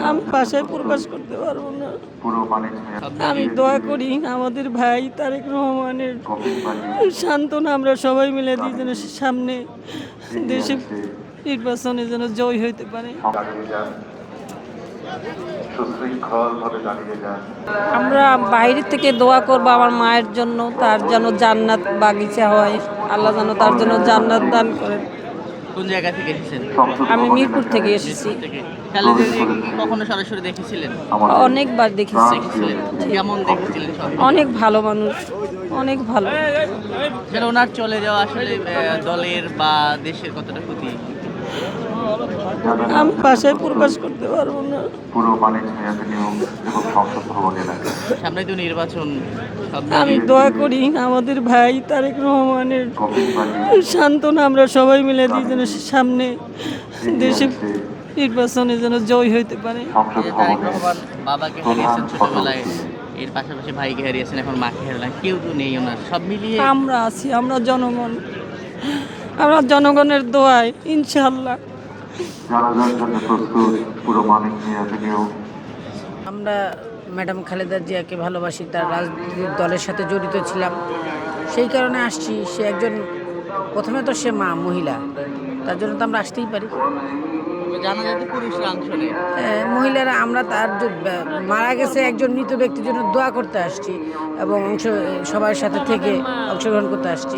আমি ভাষায় প্রকাশ করতে পারবো না। আমি দোয়া করি আমাদের ভাই তারেক রহমানের সান্ত্বনা আমরা সবাই মিলে দিই যেন সে সামনে দেশে নির্বাচনে যেন জয় হইতে পারে। আমরা বাইরে থেকে দোয়া করবো আমার মায়ের জন্য, তার যেন জান্নাত বাগিচা হয়, আল্লাহ যেন তার জন্য জান্নাত দান করেন। কোন জায়গা থেকে এসেছেন? আমি মিরপুর থেকে এসেছি। খালেদা জিয়াকে কি কখনো সরাসরি দেখেছিলেন? অনেকবার দেখেছি। কেমন দেখেছিলেন? অনেক ভালো মানুষ, অনেক ভালো। ওনার চলে যাওয়া আসলে দলের বা দেশের কতটা ক্ষতি? আমি ভাষায় প্রকাশ করতে পারবো না। সামনে তো নির্বাচন, আমি দোয়া করি আমাদের ভাই তারেক রহমানের সান্ত্বনা আমরা সবাই মিলে দিই যেন সে সামনে দেশে নির্বাচনে যেন জয় হইতে পারে। তারেক রহমান বাবাকে হারিয়েছেন ছোটবেলায়, এর পাশাপাশি ভাইকে হারিয়েছেন, এখন মাকে হারালেন, কেউ তো নেই ওনার, সব মিলিয়ে আমরা আছি, আমরা জনগণ, আমরা জনগণের দোয়ায় ইনশাআল্লাহ। আমরা ম্যাডাম খালেদা জিয়াকে ভালোবাসি, তার রাজনৈতিক দলের সাথে জড়িত ছিলাম, সেই কারণে আসছি। সে একজন, প্রথমে তো সে মহিলা, তার জন্য তো আমরা আসতেই পারি। জানা যায় তো পুরুষরা অংশ নেই। মহিলারা আমরা তার মারা গেছে একজন মৃত ব্যক্তির জন্য দোয়া করতে আসছি এবং সবার সাথে থেকে অংশগ্রহণ করতে আসছি।